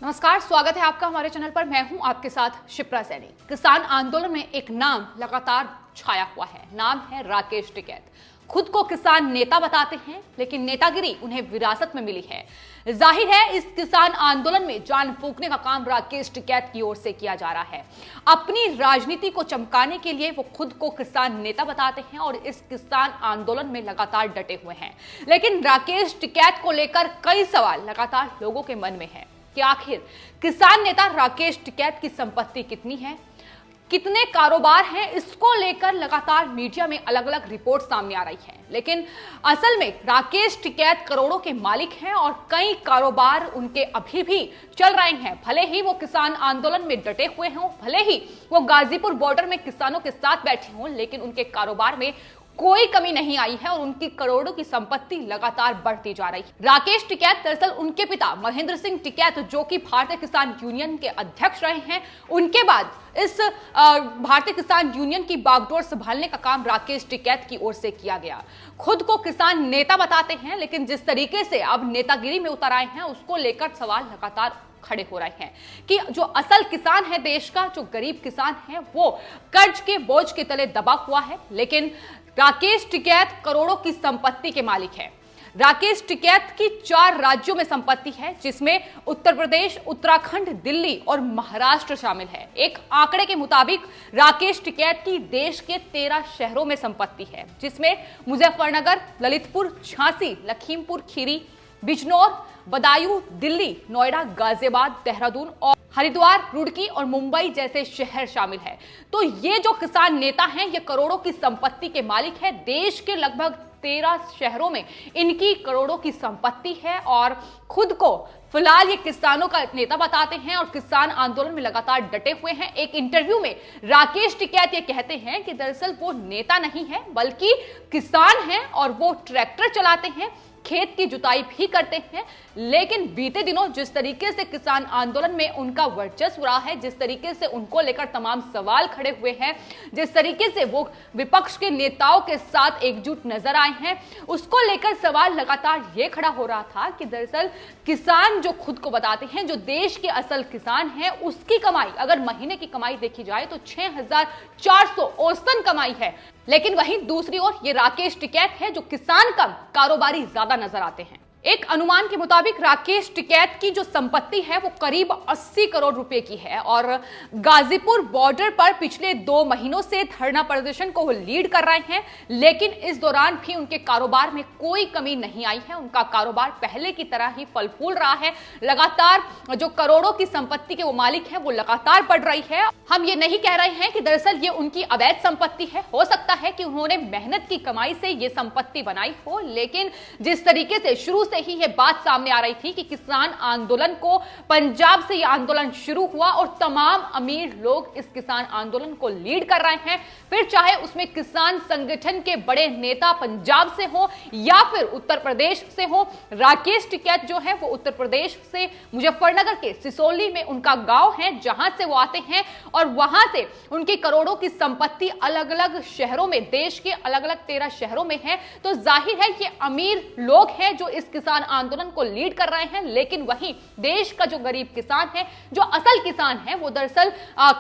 नमस्कार, स्वागत है आपका हमारे चैनल पर। मैं हूं आपके साथ शिप्रा सैनी। किसान आंदोलन में एक नाम लगातार छाया हुआ है, नाम है राकेश टिकैत। खुद को किसान नेता बताते हैं, लेकिन नेतागिरी उन्हें विरासत में मिली है। जाहिर है इस किसान आंदोलन में जान फूंकने का काम राकेश टिकैत की ओर से किया जा रहा है। अपनी राजनीति को चमकाने के लिए वो खुद को किसान नेता बताते हैं और इस किसान आंदोलन में लगातार डटे हुए हैं। लेकिन राकेश टिकैत को लेकर कई सवाल लगातार लोगों के मन में है कि आखिर किसान नेता राकेश टिकैत की संपत्ति कितनी है, कितने कारोबार हैं, इसको लेकर लगातार मीडिया में अलग अलग रिपोर्ट सामने आ रही है। लेकिन असल में राकेश टिकैत करोड़ों के मालिक हैं और कई कारोबार उनके अभी भी चल रहे हैं। भले ही वो किसान आंदोलन में डटे हुए हों, भले ही वो गाजीपुर बॉर्डर में किसानों के साथ बैठे हों, लेकिन उनके कारोबार में कोई कमी नहीं आई है और उनकी करोड़ों की संपत्ति लगातार बढ़ती जा रही है। राकेश टिकैत दरअसल उनके पिता महेंद्र सिंह टिकैत, जो कि भारतीय किसान यूनियन के अध्यक्ष रहे हैं, उनके बाद इस भारतीय किसान यूनियन की बागडोर संभालने का काम राकेश टिकैत की ओर से किया गया। खुद को किसान नेता बताते हैं, लेकिन जिस तरीके से अब नेतागिरी में उतर आए हैं उसको लेकर सवाल लगातार खड़े हो रहे हैं कि जो असल किसान है देश का, जो गरीब किसान है, वो कर्ज के बोझ के तले दबा हुआ है। लेकिन राकेश टिकैत करोड़ों की संपत्ति के मालिक है। राकेश टिकैत की 4 राज्यों में संपत्ति है, जिसमें उत्तर प्रदेश, उत्तराखंड, दिल्ली और महाराष्ट्र शामिल है। एक आंकड़े के मुताबिक राकेश टिकैत की देश के 13 शहरों में संपत्ति है, जिसमें मुजफ्फरनगर, ललितपुर, झांसी, लखीमपुर खीरी, बिजनौर, बदायूं, दिल्ली, नोएडा, गाजियाबाद, देहरादून और हरिद्वार, रुड़की और मुंबई जैसे शहर शामिल है। तो ये जो किसान नेता हैं, ये करोड़ों की संपत्ति के मालिक है। देश के लगभग 13 शहरों में इनकी करोड़ों की संपत्ति है और खुद को फिलहाल ये किसानों का नेता बताते हैं और किसान आंदोलन में लगातार डटे हुए हैं। एक इंटरव्यू में राकेश टिकैत ये कहते हैं कि दरअसल वो नेता नहीं है, बल्कि किसान हैं और वो ट्रैक्टर चलाते हैं, खेत की जुताई भी करते हैं। लेकिन बीते दिनों जिस तरीके से किसान आंदोलन में उनका वर्चस्व रहा है, जिस तरीके से उनको लेकर तमाम सवाल खड़े हुए हैं, जिस तरीके से वो विपक्ष के नेताओं के साथ एकजुट नजर आए हैं, उसको लेकर सवाल लगातार ये खड़ा हो रहा था कि दरअसल किसान जो खुद को बताते हैं, जो देश के असल किसान हैं, उसकी कमाई अगर महीने की कमाई देखी जाए तो 6,400 औसतन कमाई है। लेकिन वहीं दूसरी ओर ये राकेश टिकैत है, जो किसान कम कारोबारी ज्यादा नजर आते हैं। एक अनुमान के मुताबिक राकेश टिकैत की जो संपत्ति है वो करीब 80 करोड़ रुपए की है और गाजीपुर बॉर्डर पर पिछले 2 महीनों से धरना प्रदर्शन को वो लीड कर रहे हैं। लेकिन इस दौरान भी उनके कारोबार में कोई कमी नहीं आई है। उनका कारोबार पहले की तरह ही फल फूल रहा है। लगातार जो करोड़ों की संपत्ति के वो मालिक हैं, वो लगातार बढ़ रही है। हम ये नहीं कह रहे हैं कि दरअसल ये उनकी अवैध संपत्ति है। हो सकता है कि उन्होंने मेहनत की कमाई से ये संपत्ति बनाई हो, लेकिन जिस तरीके से शुरू से ही ये बात सामने आ रही थी कि किसान आंदोलन को पंजाब से ये आंदोलन शुरू हुआ और तमाम अमीर लोग इस किसान आंदोलन को लीड कर रहे हैं, फिर चाहे उसमें किसान संगठन के बड़े नेता पंजाब से हो या फिर उत्तर प्रदेश से हो। राकेश टिकैत जो है वो उत्तर प्रदेश से मुजफ्फरनगर के सिसोली में उनका गांव है, जहां से वो आते हैं और वहां से उनकी करोड़ों की संपत्ति अलग अलग शहरों में, देश के अलग अलग 13 शहरों में है। तो जाहिर है ये अमीर लोग हैं जो इस किसान आंदोलन को लीड कर रहे हैं। लेकिन वहीं देश का जो गरीब किसान है, जो असल किसान है, वो दरअसल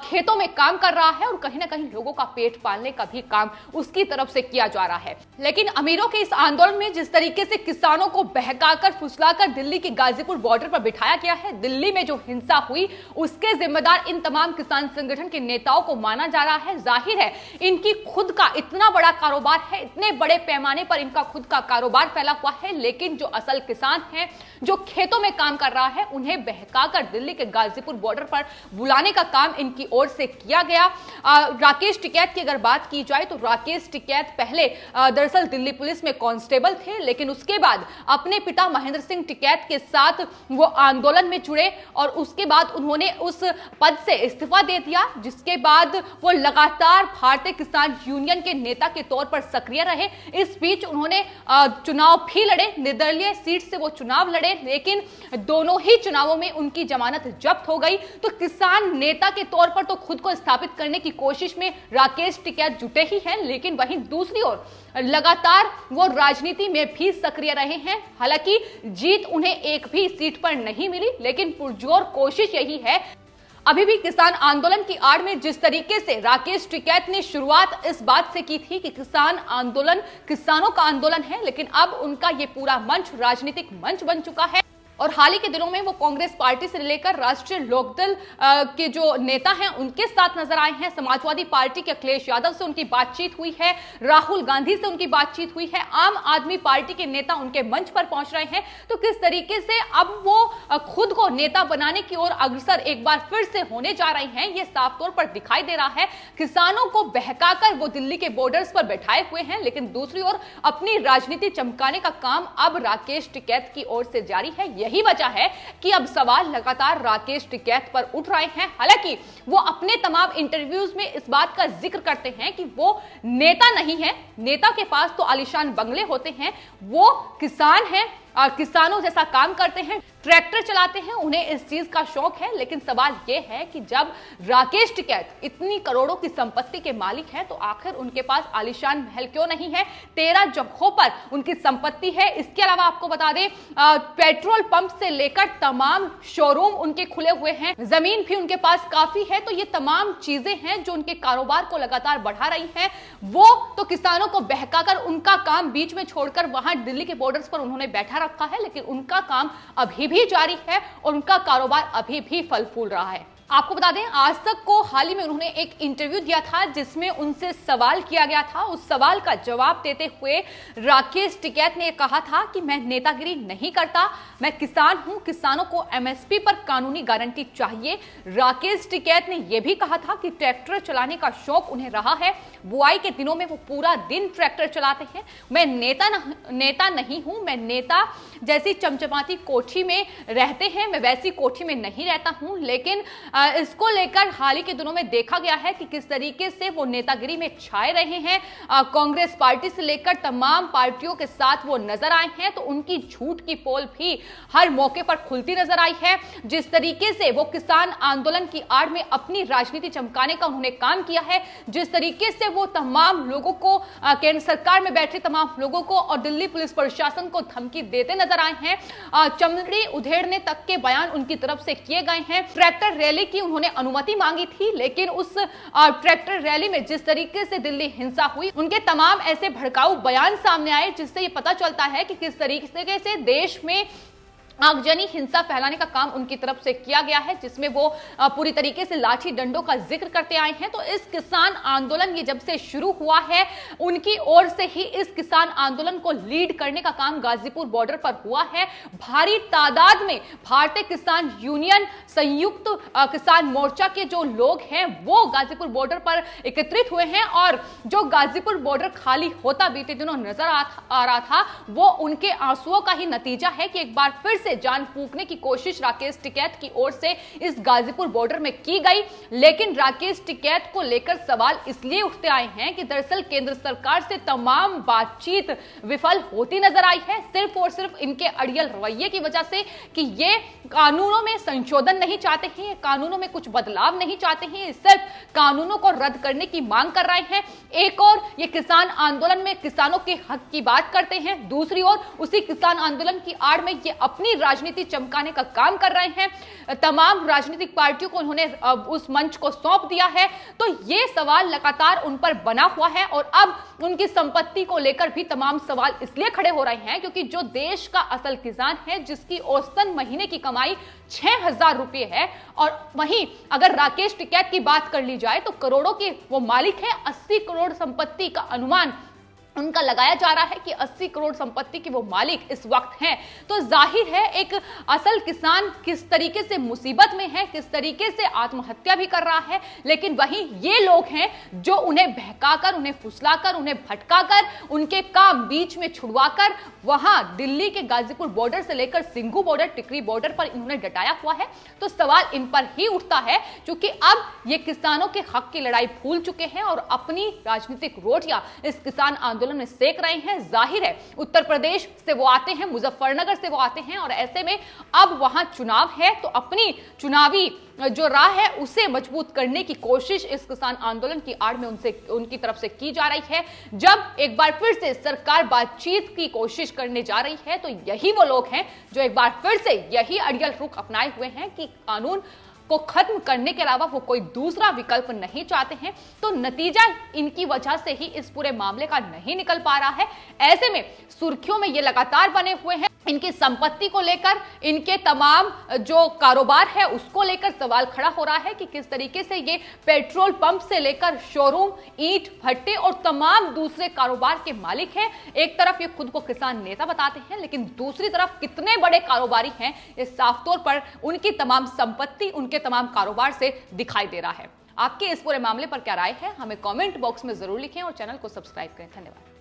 खेतों में काम कर रहा है और कहीं ना कहीं लोगों का पेट पालने का भी काम उसकी तरफ से किया जा रहा है। लेकिन अमीरों के इस आंदोलन में जिस तरीके से किसानों को बहकाकर फुसलाकर दिल्ली की गाजीपुर बॉर्डर पर बिठाया गया है, दिल्ली में जो हिंसा हुई उसके जिम्मेदार इन तमाम किसान संगठन के नेताओं को माना जा रहा है। जाहिर है इनकी खुद का इतना बड़ा कारोबार है, इतने बड़े पैमाने पर इनका खुद का कारोबार फैला हुआ है, लेकिन जो असल किसान है, जो खेतों में काम कर रहा है, उन्हें बहकाकर दिल्ली के गाजीपुर बॉर्डर पर बुलाने का काम इनकी ओर से किया गया। राकेश टिकैत की अगर बात की जाए तो राकेश टिकैत पहले दरअसल दिल्ली पुलिस में कांस्टेबल थे, लेकिन उसके बाद अपने पिता महेंद्र सिंह टिकैत के साथ वो आंदोलन में जुड़े और उसके बाद उन्होंने उस पद से इस्तीफा दे दिया, जिसके बाद वो लगातार भारतीय किसान यूनियन के नेता के तौर पर सक्रिय रहे। इस बीच उन्होंने चुनाव भी लड़े, निर्दलीय सीट से वो चुनाव लड़े, लेकिन दोनों ही चुनावों में उनकी जमानत जब्त हो गई। तो किसान नेता के तौर पर तो खुद को स्थापित करने की कोशिश में राकेश टिकैत जुटे ही हैं, लेकिन वहीं दूसरी ओर लगातार वो राजनीति में भी सक्रिय रहे हैं। हालांकि जीत उन्हें एक भी सीट पर नहीं मिली, लेकिन पुरजोर कोशिश यही है। अभी भी किसान आंदोलन की आड़ में जिस तरीके से राकेश टिकैत ने शुरुआत इस बात से की थी कि किसान आंदोलन किसानों का आंदोलन है, लेकिन अब उनका ये पूरा मंच राजनीतिक मंच बन चुका है। और हाल ही के दिनों में वो कांग्रेस पार्टी से लेकर राष्ट्रीय लोकदल के जो नेता हैं उनके साथ नजर आए हैं। समाजवादी पार्टी के अखिलेश यादव से उनकी बातचीत हुई है, राहुल गांधी से उनकी बातचीत हुई है, आम आदमी पार्टी के नेता उनके मंच पर पहुंच रहे हैं। तो किस तरीके से अब वो खुद को नेता बनाने की ओर अग्रसर एक बार फिर से होने जा रहे हैं, ये साफ तौर पर दिखाई दे रहा है। किसानों को बहकाकर वो दिल्ली के बॉर्डर्स पर बैठाए हुए हैं, लेकिन दूसरी ओर अपनी राजनीति चमकाने का काम अब राकेश टिकैत की ओर से जारी है। यही वजह है कि अब सवाल लगातार राकेश टिकैत पर उठ रहे हैं। हालांकि वो अपने तमाम इंटरव्यूज में इस बात का जिक्र करते हैं कि वो नेता नहीं है, नेता के पास तो आलीशान बंगले होते हैं, वो किसान हैं, किसानों जैसा काम करते हैं, ट्रैक्टर चलाते हैं, उन्हें इस चीज का शौक है। लेकिन सवाल यह है कि जब राकेश टिकैत इतनी करोड़ों की संपत्ति के मालिक हैं, तो आखिर उनके पास आलीशान महल क्यों नहीं है? 13 जगहों पर उनकी संपत्ति है। इसके अलावा आपको बता दें, पेट्रोल पंप से लेकर तमाम शोरूम उनके खुले हुए हैं, जमीन भी उनके पास काफी है। तो ये तमाम चीजें हैं जो उनके कारोबार को लगातार बढ़ा रही हैं। वो तो किसानों को बहकाकर उनका काम बीच में छोड़कर वहां दिल्ली के बॉर्डर्स पर उन्होंने बैठा रखा है, लेकिन उनका काम अभी भी जारी है और उनका कारोबार अभी भी फल फूल रहा है। आपको बता दें, आज तक को हाल ही में उन्होंने एक इंटरव्यू दिया था जिसमें उनसे सवाल किया गया था। उस सवाल का जवाब देते हुए राकेश टिकैत ने कहा था कि मैं नेतागिरी नहीं करता, मैं किसान हूं, किसानों को एमएसपी पर कानूनी गारंटी चाहिए। राकेश टिकैत ने यह भी कहा था कि ट्रैक्टर चलाने का शौक उन्हें रहा है, बुआई के दिनों में वो पूरा दिन ट्रैक्टर चलाते हैं। मैं नेता नहीं हूं, मैं नेता जैसी चमचमाती कोठी में रहते हैं, मैं वैसी कोठी में नहीं रहता हूं। लेकिन इसको लेकर हाल ही के दिनों में देखा गया है कि किस तरीके से वो नेतागिरी में छाए रहे हैं। कांग्रेस पार्टी से लेकर तमाम पार्टियों के साथ वो नजर आए हैं, तो उनकी झूठ की पोल भी हर मौके पर खुलती नजर आई है। जिस तरीके से वो किसान आंदोलन की आड़ में अपनी राजनीति चमकाने का उन्होंने काम किया है, जिस तरीके से वो तमाम लोगों को, केंद्र सरकार में बैठे तमाम लोगों को और दिल्ली पुलिस प्रशासन को धमकी देते नजर आए हैं, चमड़ी उधेड़ने तक के बयान उनकी तरफ से किए गए हैं। ट्रैक्टर रैली की उन्होंने अनुमति मांगी थी, लेकिन उस ट्रैक्टर रैली में जिस तरीके से दिल्ली हिंसा हुई, उनके तमाम ऐसे भड़काऊ बयान सामने आए, जिससे ये पता चलता है कि किस तरीके से देश में आगजनी हिंसा फैलाने का काम उनकी तरफ से किया गया है, जिसमें वो पूरी तरीके से लाठी डंडों का जिक्र करते आए हैं। तो इस किसान आंदोलन ये जब से शुरू हुआ है, उनकी ओर से ही इस किसान आंदोलन को लीड करने का काम गाजीपुर बॉर्डर पर हुआ है। भारी तादाद में भारतीय किसान यूनियन, संयुक्त किसान मोर्चा के जो लोग हैं वो गाजीपुर बॉर्डर पर एकत्रित हुए हैं, और जो गाजीपुर बॉर्डर खाली होता बीते दिनों नजर आ रहा था, वो उनके आंसुओं का ही नतीजा है कि एक बार फिर जान फूंकने की कोशिश राकेश टिकैत की ओर से इस गाजीपुर बॉर्डर में की गई। लेकिन राकेश टिकैत को लेकर सवाल इसलिए उठते आए हैं कि दरअसल केंद्र सरकार से तमाम बातचीत विफल होती नजर आई है, सिर्फ और सिर्फ इनके अड़ियल रवैये की वजह से कि ये कानूनों में संशोधन नहीं चाहते हैं, कानूनों में कुछ बदलाव नहीं चाहते हैं, सिर्फ कानूनों को रद्द करने की मांग कर रहे हैं। एक और ये किसान आंदोलन में किसानों के हक की बात करते हैं, दूसरी ओर उसी किसान आंदोलन की आड़ में ये अपनी राजनीति चमकाने का काम कर रहे हैं। तमाम राजनीतिक पार्टियों को उन्होंने उस मंच को सौंप दिया है। तो ये सवाल लगातार उन पर बना हुआ है, और अब उनकी संपत्ति को लेकर भी तमाम सवाल इसलिए खड़े हो रहे हैं क्योंकि जो देश का असल किसान है, जिसकी औसतन महीने की कमाई 6,000 रुपए है, और वहीं अगर राकेश टिकैत की बात कर ली जाए तो करोड़ों के वो मालिक है। 80 करोड़ संपत्ति का अनुमान उनका लगाया जा रहा है कि 80 करोड़ संपत्ति के वो मालिक इस वक्त हैं। तो जाहिर है एक असल किसान किस तरीके से मुसीबत में है, किस तरीके से आत्महत्या भी कर रहा है, लेकिन वहीं ये लोग हैं जो उन्हें बहकाकर, उन्हें फुसलाकर, उन्हें भटकाकर, उनके काम बीच में छुड़वाकर वहां दिल्ली के गाजीपुर बॉर्डर से लेकर सिंघू बॉर्डर, टिकरी बॉर्डर पर इन्होंने डटाया हुआ है। तो सवाल इन पर ही उठता है, क्योंकि अब ये किसानों के हक की लड़ाई भूल चुके हैं और अपनी राजनीतिक रोटियां इस किसान आंदोलन आंदोलन में सेक रहे हैं। जाहिर है उत्तर प्रदेश से वो आते हैं, मुजफ्फरनगर से वो आते हैं और ऐसे में अब वहां चुनाव है तो अपनी चुनावी जो राह है उसे मजबूत करने की कोशिश इस किसान आंदोलन की आड़ में उनकी तरफ से की जा रही है। जब एक बार फिर से सरकार बातचीत की कोशिश करने जा रही है तो यही वो लोग हैं जो एक बार फिर से यही अड़ियल रुख अपनाए हुए हैं कि कानून को खत्म करने के अलावा वो कोई दूसरा विकल्प नहीं चाहते हैं। तो नतीजा इनकी वजह से ही इस पूरे मामले का नहीं निकल पा रहा है। ऐसे में सुर्खियों में ये लगातार बने हुए हैं। इनकी संपत्ति को लेकर, इनके तमाम जो कारोबार है उसको लेकर सवाल खड़ा हो रहा है कि किस तरीके से ये पेट्रोल पंप से लेकर शोरूम, ईंट भट्टे और तमाम दूसरे कारोबार के मालिक हैं। एक तरफ ये खुद को किसान नेता बताते हैं, लेकिन दूसरी तरफ कितने बड़े कारोबारी हैं ये साफ तौर पर उनकी तमाम संपत्ति, उनके तमाम कारोबार से दिखाई दे रहा है। आपके इस पूरे मामले पर क्या राय है, हमें कमेंट बॉक्स में जरूर लिखें और चैनल को सब्सक्राइब करें। धन्यवाद।